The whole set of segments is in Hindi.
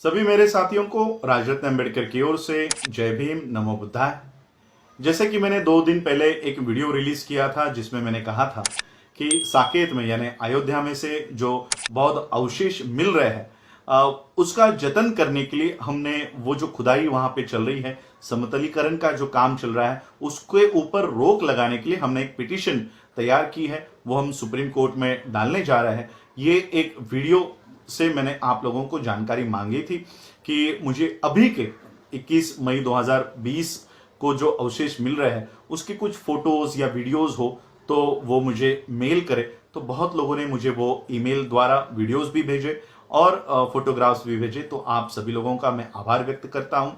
सभी मेरे साथियों को राजरत्न अंबेडकर की ओर से जय भीम, नमो बुद्धाय। जैसे कि मैंने 2 दिन पहले एक वीडियो रिलीज किया था जिसमें मैंने कहा था कि साकेत में यानी अयोध्या में से जो बौद्ध अवशेष मिल रहे हैं उसका जतन करने के लिए हमने वो जो खुदाई वहां पे चल रही है, समतलीकरण का जो काम चल रहा है, उसके ऊपर रोक लगाने के लिए हमने एक पिटीशन तैयार की है। वो हम सुप्रीम कोर्ट में डालने जा रहे हैं। ये एक वीडियो से मैंने आप लोगों को जानकारी मांगी थी कि मुझे अभी के 21 मई 2020 को जो अवशेष मिल रहे हैं उसके कुछ फोटोज या वीडियोज हो तो वो मुझे मेल करे। तो बहुत लोगों ने मुझे वो ईमेल द्वारा वीडियोज भी भेजे और फोटोग्राफ्स भी भेजे। तो आप सभी लोगों का मैं आभार व्यक्त करता हूं।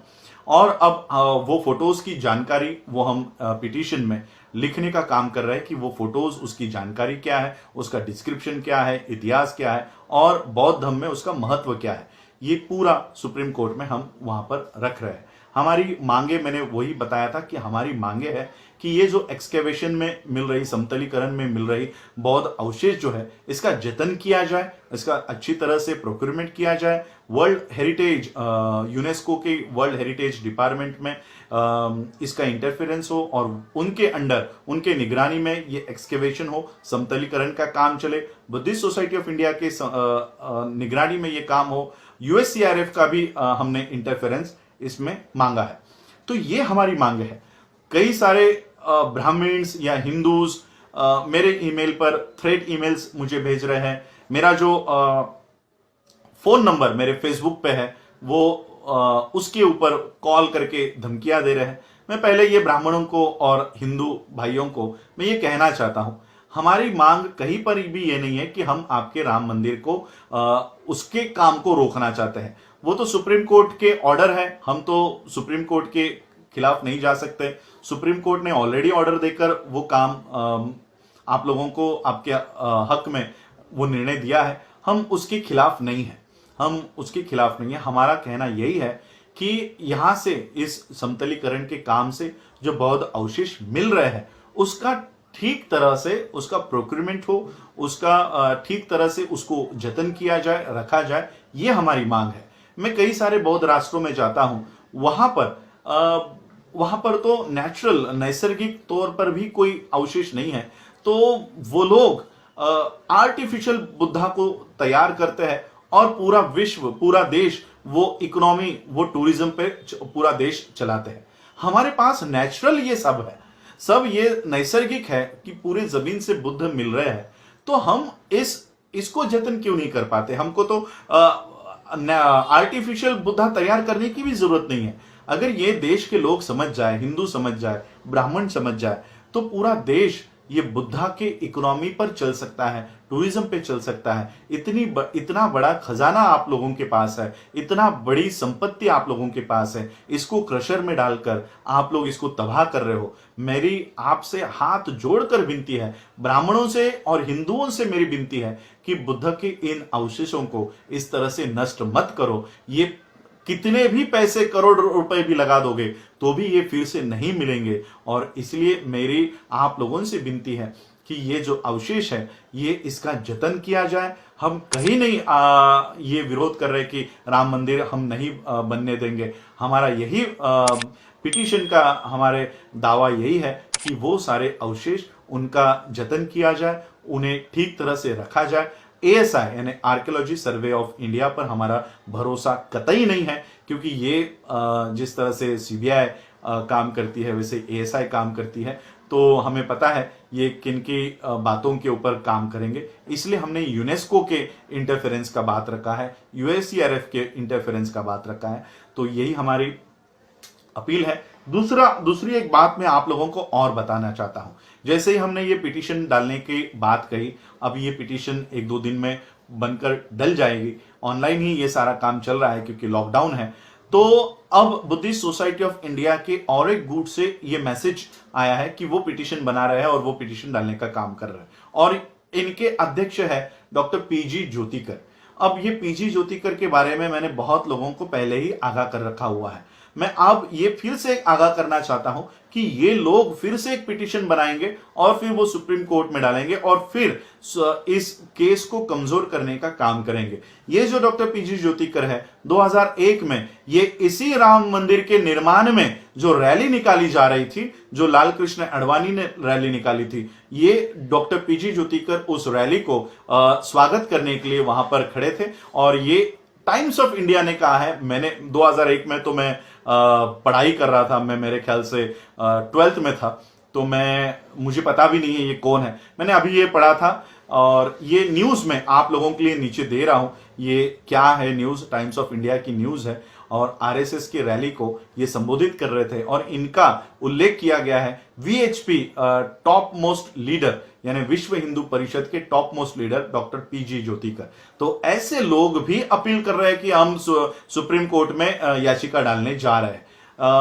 और अब वो फोटोज की जानकारी वो हम पिटीशन में लिखने का काम कर रहे हैं कि वो फोटोज, उसकी जानकारी क्या है, उसका डिस्क्रिप्शन क्या है, इतिहास क्या है और बौद्ध धर्म में उसका महत्व क्या है, ये पूरा सुप्रीम कोर्ट में हम वहां पर रख रहे हैं। हमारी मांगे, मैंने वही बताया था कि हमारी मांगे है कि ये जो एक्सकेवेशन में मिल रही, समतलीकरण में मिल रही बौद्ध अवशेष जो है, इसका जतन किया जाए, इसका अच्छी तरह से प्रोक्योरमेंट किया जाए। वर्ल्ड हेरिटेज, यूनेस्को के वर्ल्ड हेरिटेज डिपार्टमेंट में इसका इंटरफेरेंस हो और उनके अंडर, उनके निगरानी में ये एक्सकेवेशन हो, समतलीकरण का काम चले। बुद्धिस्ट सोसाइटी ऑफ इंडिया के निगरानी में ये काम हो। यूएससीआरएफ का भी हमने इंटरफेरेंस इसमें मांगा है। तो ये हमारी मांग है। कई सारे ब्राह्मण्स या हिंदूज मेरे ईमेल पर थ्रेड ईमेल्स मुझे भेज रहे हैं। मेरा जो फोन नंबर मेरे फेसबुक पे है वो उसके ऊपर कॉल करके धमकियां दे रहे हैं। मैं पहले ये ब्राह्मणों को और हिंदू भाइयों को मैं ये कहना चाहता हूं, हमारी मांग कहीं पर भी ये नहीं है कि हम आपके राम मंदिर को उसके काम को रोकना चाहते हैं। वो तो सुप्रीम कोर्ट के ऑर्डर है, हम तो सुप्रीम कोर्ट के खिलाफ नहीं जा सकते। सुप्रीम कोर्ट ने ऑलरेडी ऑर्डर देकर वो काम आप लोगों को आपके हक में वो निर्णय दिया है। हम उसके खिलाफ नहीं है, हम उसके खिलाफ नहीं है। हमारा कहना यही है कि यहां से इस समतलीकरण के काम से जो बौद्ध अवशेष मिल रहे हैं उसका ठीक तरह से उसका प्रोक्योरमेंट हो, उसका ठीक तरह से उसको जतन किया जाए, रखा जाए, ये हमारी मांग है। मैं कई सारे बौद्ध राष्ट्रों में जाता हूं, वहां पर तो नेचुरल, नैसर्गिक तौर पर भी कोई अवशेष नहीं है। तो वो लोग आर्टिफिशियल बुद्धा को तैयार करते हैं और पूरा विश्व, पूरा देश, वो इकोनॉमी, वो टूरिज्म पे पूरा देश चलाते हैं। हमारे पास नेचुरल ये सब है, सब ये नैसर्गिक है कि पूरे जमीन से बुद्ध मिल रहे हैं। तो हम इसको जतन क्यों नहीं कर पाते? हमको तो आर्टिफिशियल बुद्धा तैयार करने की भी जरूरत नहीं है। अगर ये देश के लोग समझ जाए, हिंदू समझ जाए, ब्राह्मण समझ जाए, तो पूरा देश ये बुद्धा के इकोनॉमी पर चल सकता है, टूरिज्म पे चल सकता है। इतना बड़ा खजाना आप लोगों के पास है, इतना बड़ी संपत्ति आप लोगों के पास है, इसको क्रशर में डालकर आप लोग इसको तबाह कर रहे हो। मेरी आपसे हाथ जोड़कर विनती है, ब्राह्मणों से और हिंदुओं से मेरी विनती है कि बुद्ध के इन अवशेषों को इस तरह से नष्ट मत करो। ये कितने भी पैसे, करोड़ रुपए भी लगा दोगे तो भी ये फिर से नहीं मिलेंगे। और इसलिए मेरी आप लोगों से विनती है कि ये जो अवशेष है ये इसका जतन किया जाए। हम कहीं नहीं ये विरोध कर रहे कि राम मंदिर हम नहीं बनने देंगे। हमारा यही पिटीशन का हमारे दावा यही है कि वो सारे अवशेष, उनका जतन किया जाए, उन्हें ठीक तरह से रखा जाए। एएसआई यानी आर्कियोलॉजी सर्वे ऑफ इंडिया पर हमारा भरोसा कतई नहीं है, क्योंकि ये जिस तरह से सीबीआई काम करती है वैसे एएसआई काम करती है। तो हमें पता है ये किन की बातों के ऊपर काम करेंगे। इसलिए हमने यूनेस्को के इंटरफेरेंस का बात रखा है, यूएससीआरएफ के इंटरफेरेंस का बात रखा है। तो यही हमारी अपील है। दूसरी एक बात मैं आप लोगों को और बताना चाहता हूं। जैसे ही हमने ये पिटीशन डालने की बात कही, अब ये पिटीशन 1-2 दिन में बनकर डल जाएगी। ऑनलाइन ही ये सारा काम चल रहा है क्योंकि लॉकडाउन है। तो अब बुद्धिस्ट सोसाइटी ऑफ इंडिया के और एक गुट से ये मैसेज आया है कि वो पिटीशन बना रहे हैं और वो पिटीशन डालने का काम कर रहे हैं। और इनके अध्यक्ष है डॉक्टर पीजी ज्योतिकर। अब ये पीजी ज्योतिकर के बारे में मैंने बहुत लोगों को पहले ही आगाह कर रखा हुआ है। मैं अब ये फिर से आगाह करना चाहता हूं कि ये लोग फिर से एक पिटीशन बनाएंगे और फिर वो सुप्रीम कोर्ट में डालेंगे और फिर इस केस को कमजोर करने का काम करेंगे। ये जो डॉक्टर पीजी ज्योतिकर है, 2001 में ये इसी राम मंदिर के निर्माण में जो रैली निकाली जा रही थी, जो लाल कृष्ण आडवाणी ने रैली निकाली थी, ये डॉक्टर पीजी ज्योतिकर उस रैली को स्वागत करने के लिए वहां पर खड़े थे। और ये टाइम्स ऑफ इंडिया ने कहा है, मैंने 2001 में तो मैं पढ़ाई कर रहा था, मैं मेरे ख्याल से 12th में था, तो मुझे पता भी नहीं है ये कौन है, मैंने अभी ये पढ़ा था और ये न्यूज में आप लोगों के लिए नीचे दे रहा हूं। ये क्या है न्यूज, टाइम्स ऑफ इंडिया की न्यूज है और आरएसएस की रैली को ये संबोधित कर रहे थे और इनका उल्लेख किया गया है वीएचपी टॉप मोस्ट लीडर, यानी विश्व हिंदू परिषद के top most leader doctor PG Jyotikar. तो ऐसे लोग भी अपील कर रहे हैं कि हम सुप्रीम कोर्ट में याचिका डालने जा रहे हैं।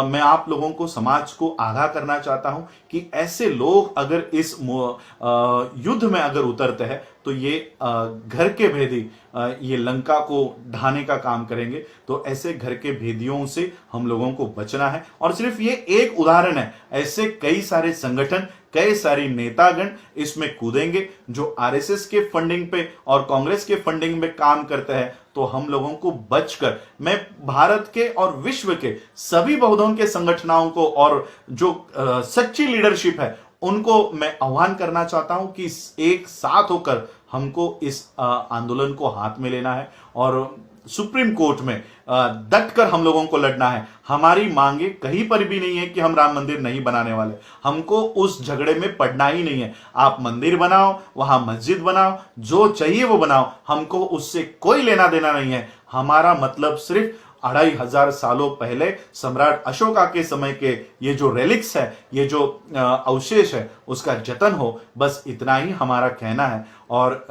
मैं आप लोगों को, समाज को आगाह करना चाहता हूं कि ऐसे लोग अगर इस युद्ध में अगर उतरते हैं तो ये घर के भेदी ये लंका को ढाने का काम करेंगे। तो ऐसे घर के भेदियों से हम लोगों को बचना है। और सिर्फ ये एक उदाहरण है, ऐसे कई सारे संगठन, कई सारी नेतागण इसमें कूदेंगे जो आरएसएस के फंडिंग पे और कांग्रेस के फंडिंग में काम करते हैं। तो हम लोगों को बचकर, मैं भारत के और विश्व के सभी बहुधन के संगठनों को और जो सच्ची लीडरशिप है उनको मैं आह्वान करना चाहता हूं कि एक साथ होकर हमको इस आंदोलन को हाथ में लेना है और सुप्रीम कोर्ट में डट कर हम लोगों को लड़ना है। हमारी मांगे कहीं पर भी नहीं है कि हम राम मंदिर नहीं बनाने वाले, हमको उस झगड़े में पड़ना ही नहीं है। आप मंदिर बनाओ, वहां मस्जिद बनाओ, जो चाहिए वो बनाओ, हमको उससे कोई लेना देना नहीं है। हमारा मतलब सिर्फ 2500 सालों पहले सम्राट अशोका के समय के ये जो रेलिक्स है, ये जो अवशेष है, उसका जतन हो, बस इतना ही हमारा कहना है और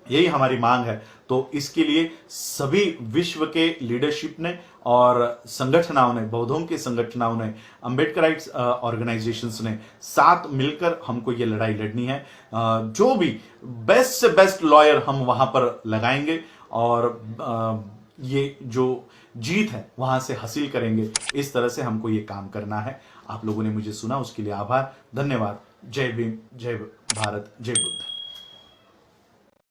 यही हमारी मांग है। तो इसके लिए सभी विश्व के लीडरशिप ने और संगठनों ने, बौद्धों के संगठनों ने, अंबेडकराइट्स ऑर्गेनाइजेशंस ने साथ मिलकर हमको ये लड़ाई लड़नी है। जो भी बेस्ट से बेस्ट लॉयर हम वहां पर लगाएंगे और ये जो जीत है वहां से हासिल करेंगे। इस तरह से हमको ये काम करना है। आप लोगों ने मुझे सुना, उसके लिए आभार, धन्यवाद। जय भीम, जय भारत, जय बुद्ध।